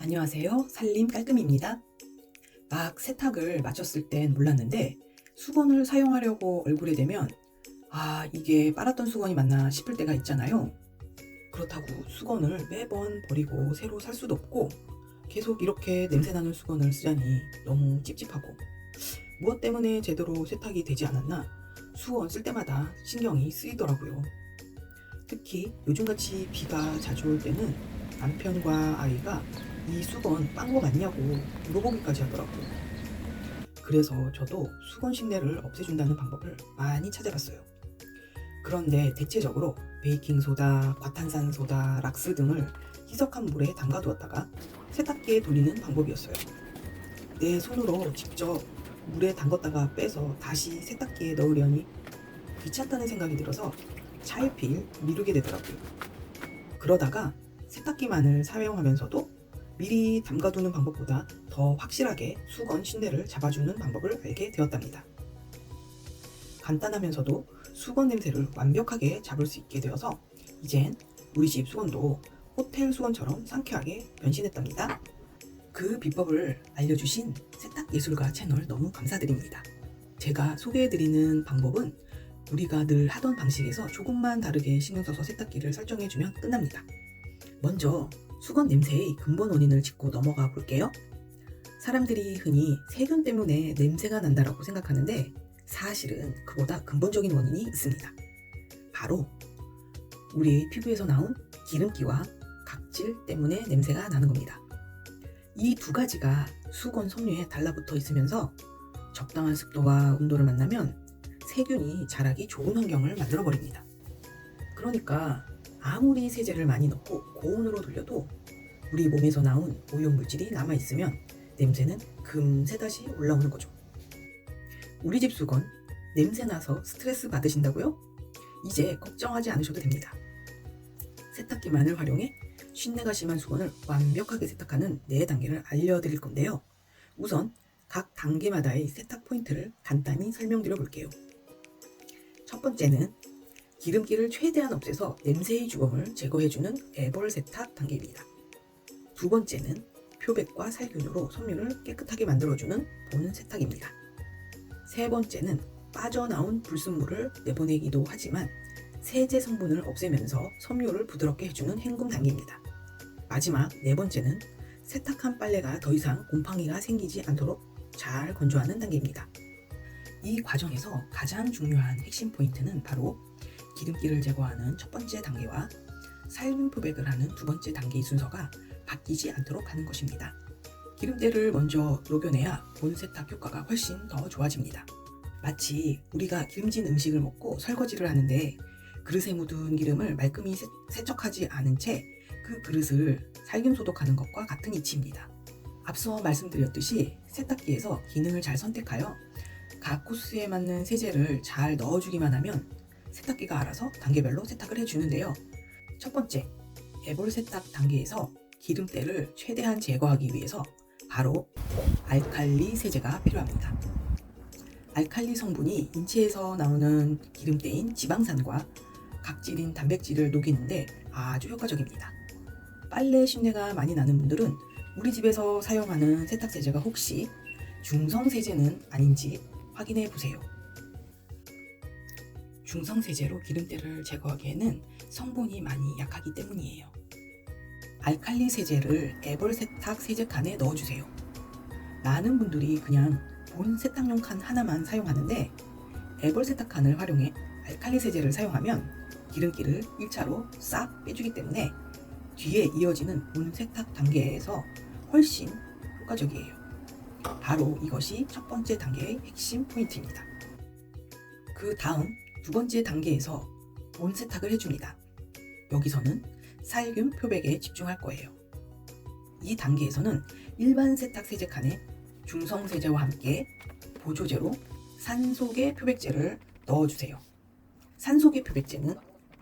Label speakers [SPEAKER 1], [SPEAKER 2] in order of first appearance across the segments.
[SPEAKER 1] 안녕하세요. 살림 깔끔입니다. 막 세탁을 마쳤을 땐 몰랐는데 수건을 사용하려고 얼굴에 대면 이게 빨았던 수건이 맞나 싶을 때가 있잖아요. 그렇다고 수건을 매번 버리고 새로 살 수도 없고 계속 이렇게 냄새나는 수건을 쓰자니 너무 찝찝하고 무엇 때문에 제대로 세탁이 되지 않았나 수건 쓸 때마다 신경이 쓰이더라고요. 특히 요즘같이 비가 자주 올 때는 남편과 아이가 이 수건 빤 거 맞냐고 물어보기까지 하더라고요. 그래서 저도 수건 신내를 없애준다는 방법을 많이 찾아봤어요. 그런데 대체적으로 베이킹소다, 과탄산소다, 락스 등을 희석한 물에 담가두었다가 세탁기에 돌리는 방법이었어요. 내 손으로 직접 물에 담갔다가 빼서 다시 세탁기에 넣으려니 귀찮다는 생각이 들어서 차일피일 미루게 되더라고요. 그러다가 세탁기만을 사용하면서도 미리 담가두는 방법보다 더 확실하게 수건 신내를 잡아주는 방법을 알게 되었답니다. 간단하면서도 수건 냄새를 완벽하게 잡을 수 있게 되어서 이젠 우리 집 수건도 호텔 수건처럼 상쾌하게 변신했답니다. 그 비법을 알려주신 세탁예술가 채널 너무 감사드립니다. 제가 소개해드리는 방법은 우리가 늘 하던 방식에서 조금만 다르게 신경 써서 세탁기를 설정해주면 끝납니다. 먼저 수건 냄새의 근본 원인을 짚고 넘어가 볼게요. 사람들이 흔히 세균 때문에 냄새가 난다라고 생각하는데 사실은 그보다 근본적인 원인이 있습니다. 바로 우리 피부에서 나온 기름기와 각질 때문에 냄새가 나는 겁니다. 이 두 가지가 수건 섬유에 달라붙어 있으면서 적당한 습도와 온도를 만나면 세균이 자라기 좋은 환경을 만들어 버립니다. 그러니까 아무리 세제를 많이 넣고 고온으로 돌려도 우리 몸에서 나온 오염물질이 남아있으면 냄새는 금세 다시 올라오는 거죠. 우리 집 수건 냄새나서 스트레스 받으신다고요? 이제 걱정하지 않으셔도 됩니다. 세탁기만을 활용해 쉰내가 심한 수건을 완벽하게 세탁하는 4단계를 알려드릴 건데요. 우선 각 단계마다의 세탁 포인트를 간단히 설명드려 볼게요. 첫 번째는 기름기를 최대한 없애서 냄새의 주범을 제거해주는 애벌 세탁 단계입니다. 두 번째는 표백과 살균으로 섬유를 깨끗하게 만들어주는 본 세탁입니다. 세 번째는 빠져나온 불순물을 내보내기도 하지만 세제 성분을 없애면서 섬유를 부드럽게 해주는 헹굼 단계입니다. 마지막 네 번째는 세탁한 빨래가 더 이상 곰팡이가 생기지 않도록 잘 건조하는 단계입니다. 이 과정에서 가장 중요한 핵심 포인트는 바로 기름기를 제거하는 첫 번째 단계와 살균 표백을 하는 두 번째 단계의 순서가 바뀌지 않도록 하는 것입니다. 기름때를 먼저 녹여내야 본 세탁 효과가 훨씬 더 좋아집니다. 마치 우리가 기름진 음식을 먹고 설거지를 하는데 그릇에 묻은 기름을 말끔히 세척하지 않은 채 그 그릇을 살균 소독하는 것과 같은 이치입니다. 앞서 말씀드렸듯이 세탁기에서 기능을 잘 선택하여 각 코스에 맞는 세제를 잘 넣어주기만 하면 세탁기가 알아서 단계별로 세탁을 해주는데요. 첫 번째, 애벌 세탁 단계에서 기름때를 최대한 제거하기 위해서 바로 알칼리 세제가 필요합니다. 알칼리 성분이 인체에서 나오는 기름때인 지방산과 각질인 단백질을 녹이는데 아주 효과적입니다. 빨래 쉰내가 많이 나는 분들은 우리 집에서 사용하는 세탁세제가 혹시 중성세제는 아닌지 확인해 보세요. 중성세제로 기름때를 제거하기에는 성분이 많이 약하기 때문이에요. 알칼리 세제를 애벌 세탁 세제칸에 넣어주세요. 많은 분들이 그냥 본 세탁용 칸 하나만 사용하는데 애벌 세탁칸을 활용해 알칼리 세제를 사용하면 기름기를 1차로 싹 빼주기 때문에 뒤에 이어지는 본 세탁 단계에서 훨씬 효과적이에요. 바로 이것이 첫 번째 단계의 핵심 포인트입니다. 그 다음 두 번째 단계에서 본 세탁을 해줍니다. 여기서는 살균 표백에 집중할 거예요. 이 단계에서는 일반 세탁 세제칸에 중성 세제와 함께 보조제로 산소계 표백제를 넣어주세요. 산소계 표백제는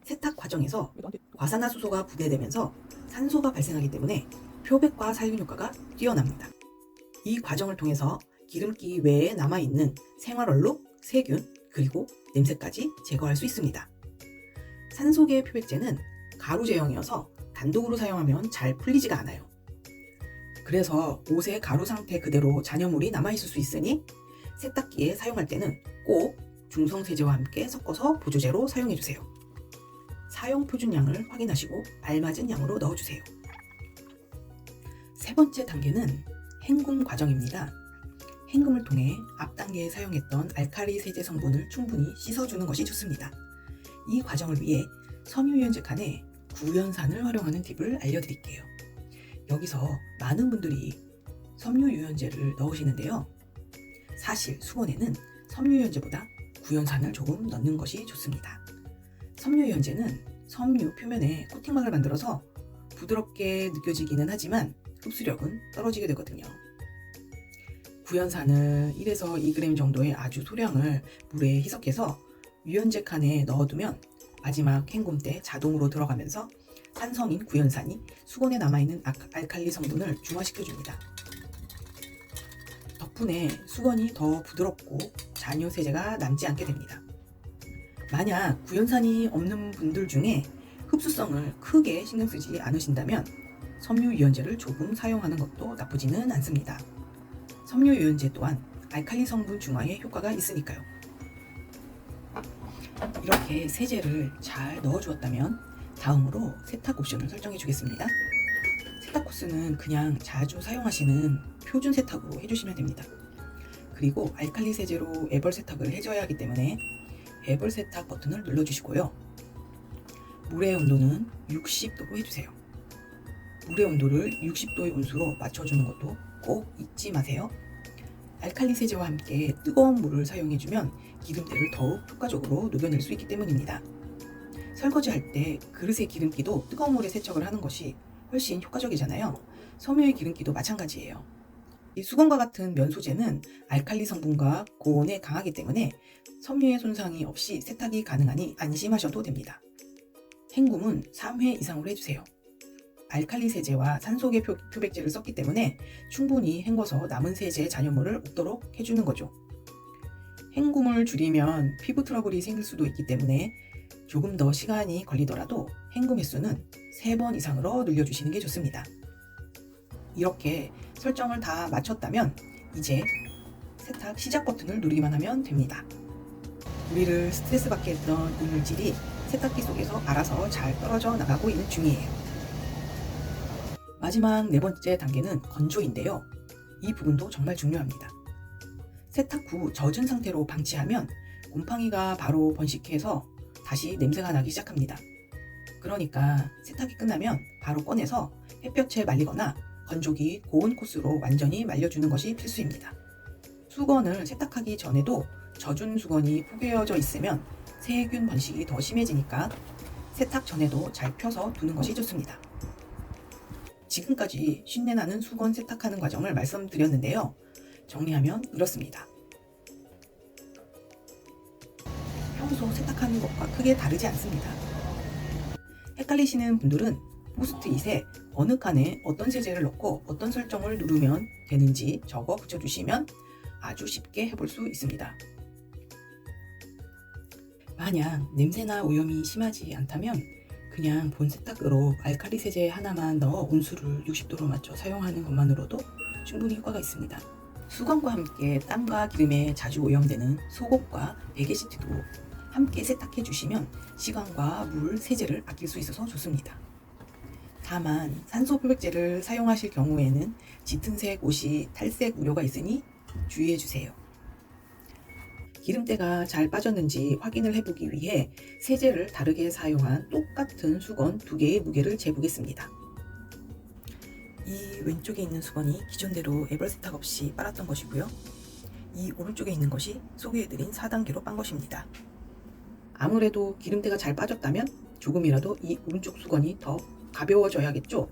[SPEAKER 1] 세탁 과정에서 과산화수소가 분해되면서 산소가 발생하기 때문에 표백과 살균 효과가 뛰어납니다. 이 과정을 통해서 기름기 외에 남아있는 생활얼룩, 세균, 그리고 냄새까지 제거할 수 있습니다. 산소계 표백제는 가루 제형이어서 단독으로 사용하면 잘 풀리지가 않아요. 그래서 옷의 가루 상태 그대로 잔여물이 남아있을 수 있으니 세탁기에 사용할 때는 꼭 중성세제와 함께 섞어서 보조제로 사용해주세요. 사용 표준량을 확인하시고 알맞은 양으로 넣어주세요. 세 번째 단계는 헹굼 과정입니다. 헹굼을 통해 앞 단계에 사용했던 알칼리 세제 성분을 충분히 씻어주는 것이 좋습니다. 이 과정을 위해 섬유유연제 칸에 구연산을 활용하는 팁을 알려드릴게요. 여기서 많은 분들이 섬유유연제를 넣으시는데요. 사실 수건에는 섬유유연제보다 구연산을 조금 넣는 것이 좋습니다. 섬유유연제는 섬유 표면에 코팅막을 만들어서 부드럽게 느껴지기는 하지만 흡수력은 떨어지게 되거든요. 구연산을 1에서 2g 정도의 아주 소량을 물에 희석해서 유연제 칸에 넣어두면 마지막 헹굼 때 자동으로 들어가면서 산성인 구연산이 수건에 남아있는 알칼리 성분을 중화시켜줍니다. 덕분에 수건이 더 부드럽고 잔여 세제가 남지 않게 됩니다. 만약 구연산이 없는 분들 중에 흡수성을 크게 신경 쓰지 않으신다면 섬유유연제를 조금 사용하는 것도 나쁘지는 않습니다. 섬유유연제 또한 알칼리 성분 중화에 효과가 있으니까요. 이렇게 세제를 잘 넣어주었다면 다음으로 세탁 옵션을 설정해 주겠습니다. 세탁 코스는 그냥 자주 사용하시는 표준 세탁으로 해주시면 됩니다. 그리고 알칼리 세제로 애벌 세탁을 해줘야 하기 때문에 애벌 세탁 버튼을 눌러주시고요. 물의 온도는 60도로 해주세요. 물의 온도를 60도의 온수로 맞춰주는 것도 꼭 잊지 마세요. 알칼리 세제와 함께 뜨거운 물을 사용해주면 기름때를 더욱 효과적으로 녹여낼 수 있기 때문입니다. 설거지할 때 그릇의 기름기도 뜨거운 물에 세척을 하는 것이 훨씬 효과적이잖아요. 섬유의 기름기도 마찬가지예요. 이 수건과 같은 면 소재는 알칼리 성분과 고온에 강하기 때문에 섬유의 손상이 없이 세탁이 가능하니 안심하셔도 됩니다. 헹굼은 3회 이상으로 해주세요. 알칼리 세제와 산소계 표백제를 썼기 때문에 충분히 헹궈서 남은 세제의 잔여물을 없도록 해주는 거죠. 헹굼을 줄이면 피부 트러블이 생길 수도 있기 때문에 조금 더 시간이 걸리더라도 헹굼 횟수는 3번 이상으로 늘려주시는 게 좋습니다. 이렇게 설정을 다 마쳤다면 이제 세탁 시작 버튼을 누르기만 하면 됩니다. 우리를 스트레스 받게 했던 이물질이 세탁기 속에서 알아서 잘 떨어져 나가고 있는 중이에요. 마지막 네 번째 단계는 건조인데요. 이 부분도 정말 중요합니다. 세탁 후 젖은 상태로 방치하면 곰팡이가 바로 번식해서 다시 냄새가 나기 시작합니다. 그러니까 세탁이 끝나면 바로 꺼내서 햇볕에 말리거나 건조기 고온 코스로 완전히 말려주는 것이 필수입니다. 수건을 세탁하기 전에도 젖은 수건이 포개어져 있으면 세균 번식이 더 심해지니까 세탁 전에도 잘 펴서 두는 것이 좋습니다. 지금까지 신내나는 수건 세탁하는 과정을 말씀드렸는데요. 정리하면 이렇습니다. 평소 세탁하는 것과 크게 다르지 않습니다. 헷갈리시는 분들은 포스트잇에 어느 칸에 어떤 세제를 넣고 어떤 설정을 누르면 되는지 적어 붙여주시면 아주 쉽게 해볼 수 있습니다. 만약 냄새나 오염이 심하지 않다면 그냥 본 세탁으로 알칼리 세제 하나만 넣어 온수를 60도로 맞춰 사용하는 것만으로도 충분히 효과가 있습니다. 수건과 함께 땀과 기름에 자주 오염되는 속옷과 베개 시트도 함께 세탁해 주시면 시간과 물, 세제를 아낄 수 있어서 좋습니다. 다만 산소 표백제를 사용하실 경우에는 짙은색 옷이 탈색 우려가 있으니 주의해 주세요. 기름때가 잘 빠졌는지 확인을 해보기 위해 세제를 다르게 사용한 똑같은 수건 2개의 무게를 재보겠습니다. 이 왼쪽에 있는 수건이 기존대로 애벌 세탁 없이 빨았던 것이고요. 이 오른쪽에 있는 것이 소개해드린 4단계로 빤 것입니다. 아무래도 기름때가 잘 빠졌다면 조금이라도 이 오른쪽 수건이 더 가벼워져야겠죠?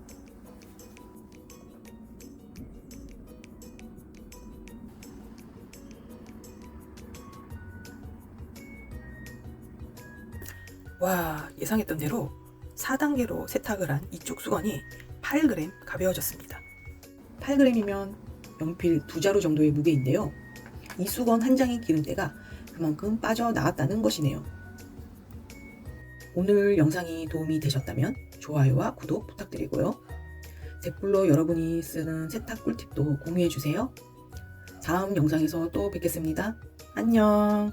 [SPEAKER 1] 와, 예상했던 대로 4단계로 세탁을 한 이쪽 수건이 8g 가벼워졌습니다. 8g이면 연필 2자루 정도의 무게인데요. 이 수건 한 장의 기름때가 그만큼 빠져나갔다는 것이네요. 오늘 영상이 도움이 되셨다면 좋아요와 구독 부탁드리고요. 댓글로 여러분이 쓰는 세탁 꿀팁도 공유해주세요. 다음 영상에서 또 뵙겠습니다. 안녕.